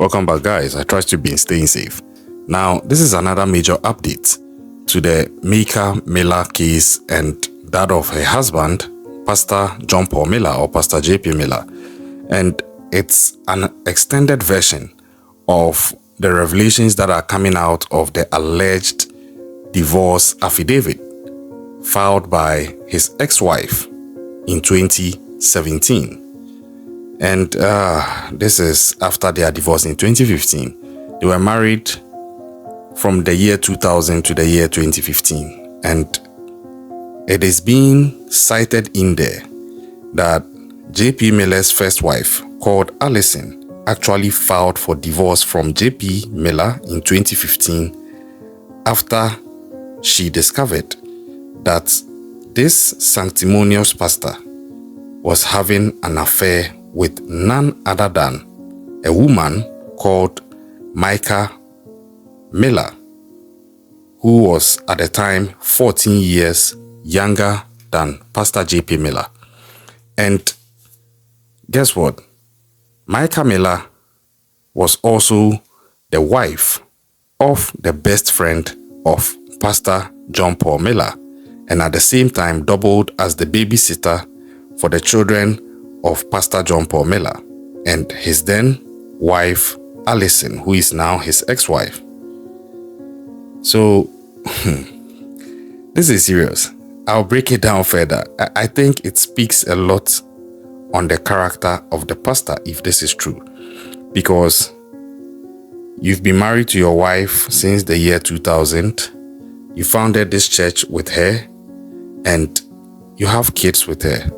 Welcome back, guys. I trust you've been staying safe. Now, this is another major update to the Mica Miller case and that of her husband, Pastor John Paul Miller or Pastor JP Miller. And it's an extended version of the revelations that are coming out of the alleged divorce affidavit filed by his ex-wife in 2017. And this is after their divorce in 2015. They were married from the year 2000 to the year 2015. And it is being cited in there that JP Miller's first wife, called Allison, actually filed for divorce from JP Miller in 2015 after she discovered that this sanctimonious pastor was having an affair with none other than a woman called Mica Miller, who was at the time 14 years younger than Pastor JP Miller. And guess what? Mica Miller was also the wife of the best friend of Pastor John Paul Miller, and at the same time doubled as the babysitter for the children of Pastor John Paul Miller and his then wife Allison, who is now his ex-wife. So this is serious. I'll break it down further. I think it speaks a lot on the character of the pastor if this is true, because you've been married to your wife since the year 2000. You founded this church with her and you have kids with her.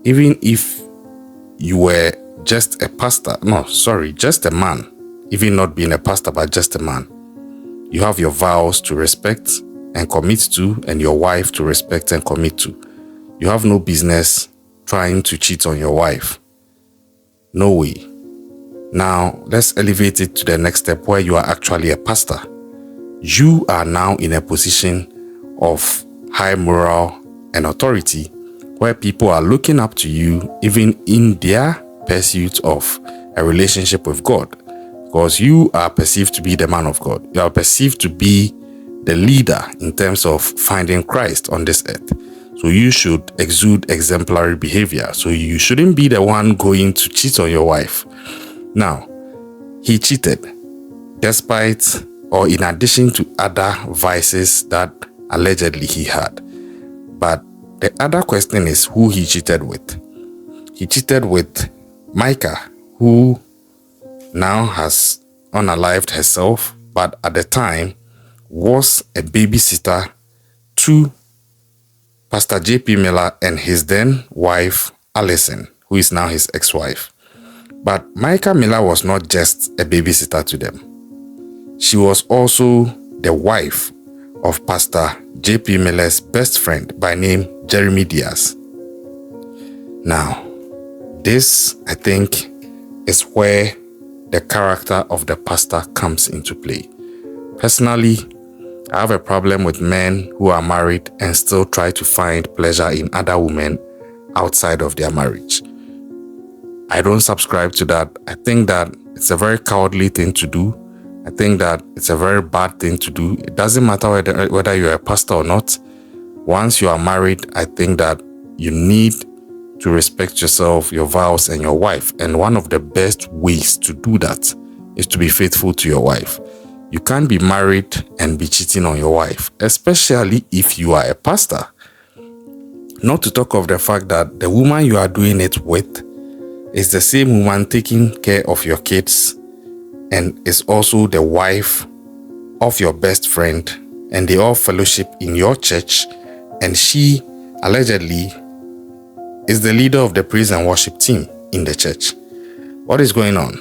Even if you were just a pastor, just a man, even not being a pastor, but just a man, you have your vows to respect and commit to, and your wife to respect and commit to. You have no business trying to cheat on your wife. No way. Now, let's elevate it to the next step where you are actually a pastor. You are now in a position of high moral and authority where people are looking up to you even in their pursuit of a relationship with God, because you are perceived to be the man of God. You are perceived to be the leader in terms of finding Christ on this earth. So you should exude exemplary behavior. So you shouldn't be the one going to cheat on your wife. Now, he cheated despite or in addition to other vices that allegedly he had. But the other question is who he cheated with. He cheated with Mica, who now has unalived herself, but at the time was a babysitter to Pastor JP Miller and his then wife Allison, who is now his ex-wife. But Mica Miller was not just a babysitter to them. She was also the wife of Pastor JP Miller's best friend by name Jeremy Diaz. Now, this, I think, is where the character of the pastor comes into play. Personally, I have a problem with men who are married and still try to find pleasure in other women outside of their marriage. I don't subscribe to that. I think that it's a very cowardly thing to do. I think that it's a very bad thing to do. It doesn't matter whether you're a pastor or not. Once you are married, I think that you need to respect yourself, your vows, and your wife. And one of the best ways to do that is to be faithful to your wife. You can't be married and be cheating on your wife, especially if you are a pastor. Not to talk of the fact that the woman you are doing it with is the same woman taking care of your kids and is also the wife of your best friend, and they all fellowship in your church, and she allegedly is the leader of the praise and worship team in the church. What is going on?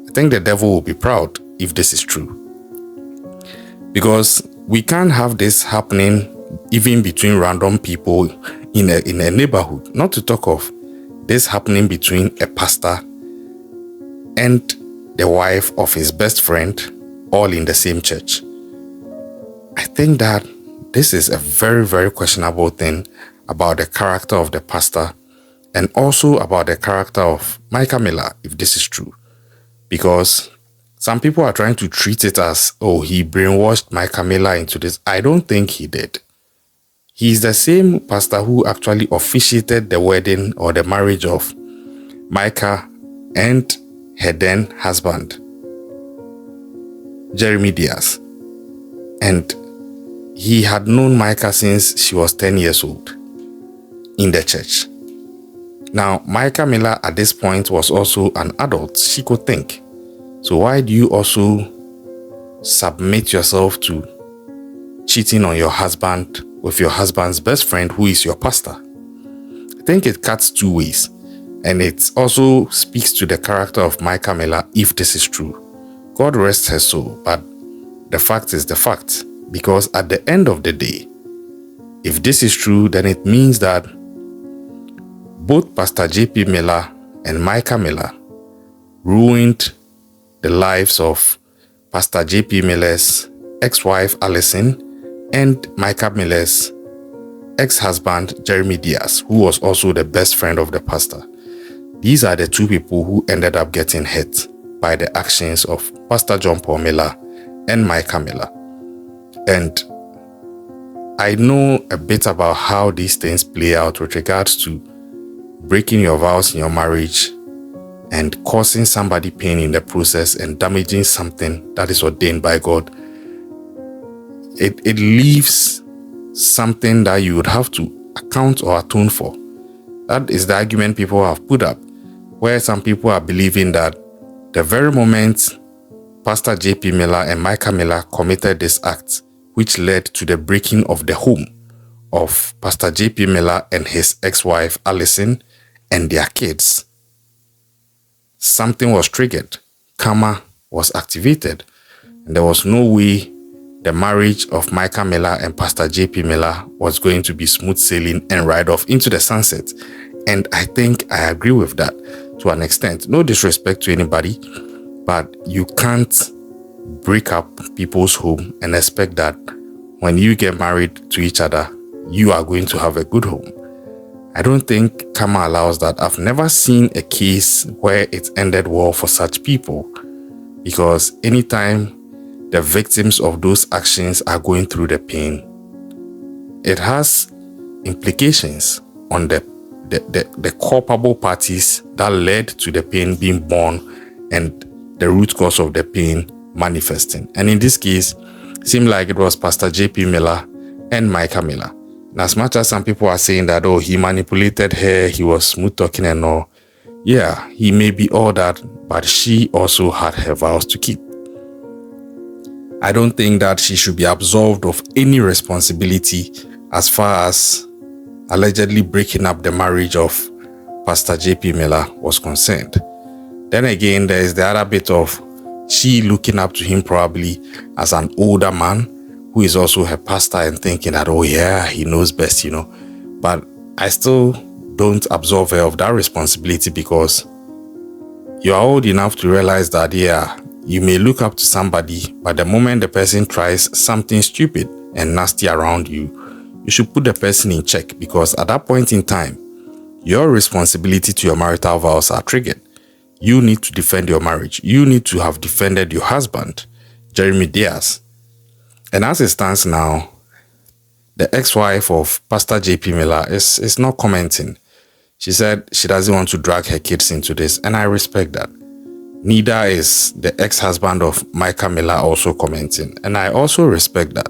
I think the devil will be proud if this is true, because we can't have this happening even between random people in a neighborhood, not to talk of this happening between a pastor and the wife of his best friend, all in the same church. I think that this is a very, very questionable thing about the character of the pastor and also about the character of Mica Miller, if this is true. because some people are trying to treat it as, oh, he brainwashed Mica Miller into this. I don't think he did. He's the same pastor who actually officiated the wedding or the marriage of Mica and her then husband, Jeremy Diaz. And he had known Mica since she was 10 years old in the church. Now, Mica Miller at this point was also an adult. She could think. So why do you also submit yourself to cheating on your husband with your husband's best friend, who is your pastor? I think it cuts two ways. And it also speaks to the character of Mica Miller if this is true. God rest her soul, but the fact is the fact. Because at the end of the day, if this is true, then it means that both Pastor J.P. Miller and Mica Miller ruined the lives of Pastor J.P. Miller's ex-wife Allison and Mica Miller's ex-husband Jeremy Diaz, who was also the best friend of the pastor. These are the two people who ended up getting hit by the actions of Pastor John Paul Miller and Mica Miller. And I know a bit about how these things play out with regards to breaking your vows in your marriage and causing somebody pain in the process and damaging something that is ordained by God. It leaves something that you would have to account or atone for. That is the argument people have put up, where some people are believing that the very moment Pastor J.P. Miller and Mica Miller committed this act, which led to the breaking of the home of Pastor J.P. Miller and his ex-wife Allison and their kids, something was triggered. Karma was activated. And there was no way the marriage of Mica Miller and Pastor J.P. Miller was going to be smooth sailing and ride off into the sunset. And I think I agree with that to an extent. No disrespect to anybody, but you can't break up people's home and expect that when you get married to each other, you are going to have a good home. I don't think karma allows that. I've never seen a case where it ended well for such people, because anytime the victims of those actions are going through the pain, it has implications on the culpable parties that led to the pain being born and the root cause of the pain manifesting. And in this case, it seemed like it was Pastor J.P. Miller and Mica Miller. And as much as some people are saying that, oh, he manipulated her, he was smooth talking and all, yeah, he may be all that, but she also had her vows to keep. I don't think that she should be absolved of any responsibility as far as allegedly breaking up the marriage of Pastor J.P. Miller was concerned. Then again, there is the other bit of she looking up to him probably as an older man who is also her pastor and thinking that, oh yeah, he knows best, But I still don't absolve her of that responsibility, because you are old enough to realize that, yeah, you may look up to somebody, but the moment the person tries something stupid and nasty around you, you should put the person in check, because at that point in time, your responsibility to your marital vows are triggered. You need to defend your marriage. You need to have defended your husband, Jeremy Diaz. And as it stands now, the ex-wife of Pastor J.P. Miller is not commenting. She said she doesn't want to drag her kids into this, and I respect that. Neither is the ex-husband of Mica Miller also commenting, and I also respect that.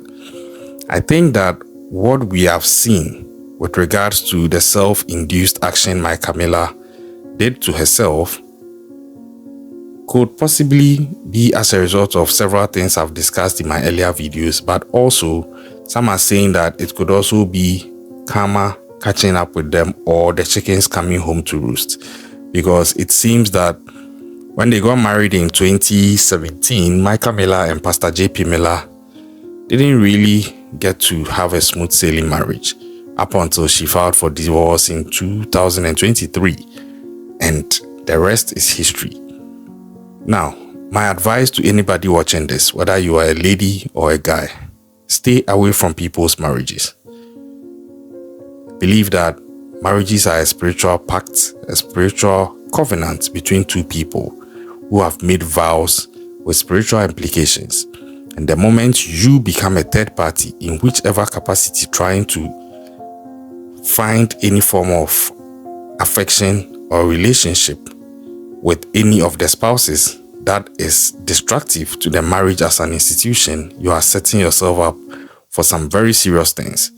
I think that what we have seen with regards to the self-induced action Mica Miller did to herself could possibly be as a result of several things I've discussed in my earlier videos, but also some are saying that it could also be karma catching up with them, or the chickens coming home to roost, because it seems that when they got married in 2017, Mica Miller and Pastor J.P. Miller didn't really get to have a smooth sailing marriage up until she filed for divorce in 2023, and the rest is history. Now, my advice to anybody watching this, whether you are a lady or a guy, stay away from people's marriages. Believe that marriages are a spiritual pact, a spiritual covenant between two people, who have made vows with spiritual implications. And the moment you become a third party in whichever capacity, trying to find any form of affection or relationship with any of the spouses that is destructive to the marriage as an institution, you are setting yourself up for some very serious things.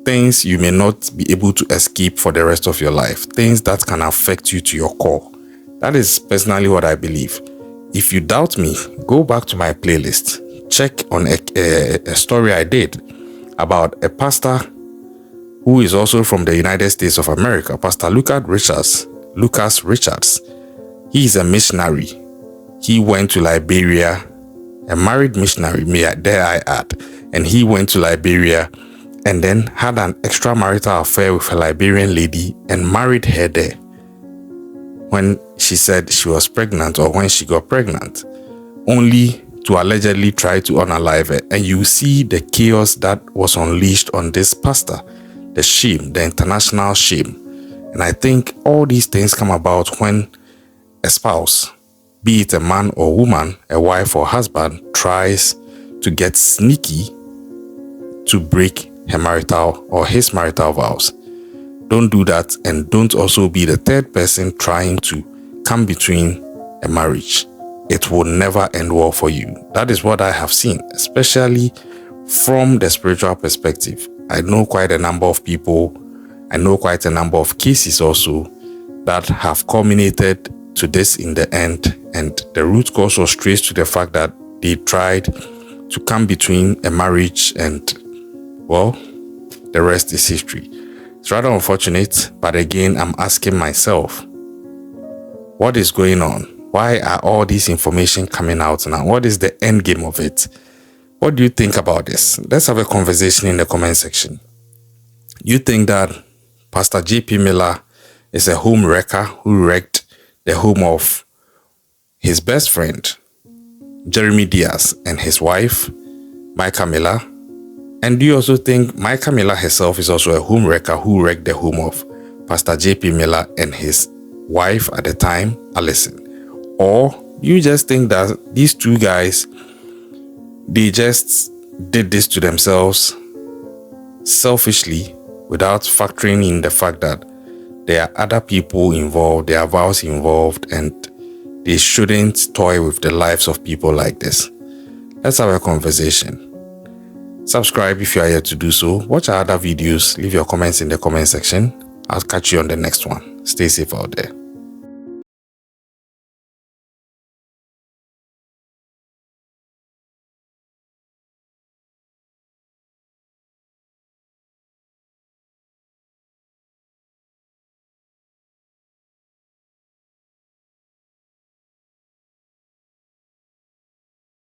Things you may not be able to escape for the rest of your life. Things that can affect you to your core. That is personally what I believe. If you doubt me, go back to my playlist. Check on a story I did about a pastor who is also from the United States of America, Pastor Lucas Richards. He is a missionary. He went to Liberia, a married missionary, dare I add, and he went to Liberia and then had an extramarital affair with a Liberian lady and married her there when she said she was pregnant, or when she got pregnant, only to allegedly try to unalive her. And you see the chaos that was unleashed on this pastor, the shame, the international shame. And I think all these things come about when a spouse, be it a man or woman, a wife or husband, tries to get sneaky to break her marital or his marital vows. Don't do that, and don't also be the third person trying to come between a marriage. It will never end well for you. That is what I have seen, especially from the spiritual perspective. I know quite a number of people, I know quite a number of cases also that have culminated to this in the end, and the root cause was traced to the fact that they tried to come between a marriage, and well, the rest is history. It's rather unfortunate, but again, I'm asking myself, what is going on? Why are all this information coming out now? What is the end game of it? What do you think about this? Let's have a conversation in the comment section. You think that Pastor J.P. Miller is a home wrecker who wrecked the home of his best friend, Jeremy Diaz, and his wife, Mica Miller? And do you also think Mica Miller herself is also a home wrecker who wrecked the home of Pastor J.P. Miller and his wife at the time, Allison? Or you just think that these two guys, they just did this to themselves selfishly without factoring in the fact that there are other people involved, there are vows involved, and they shouldn't toy with the lives of people like this? Let's have a conversation. Subscribe if you are yet to do so. Watch our other videos. Leave your comments in the comment section. I'll catch you on the next one. Stay safe out there.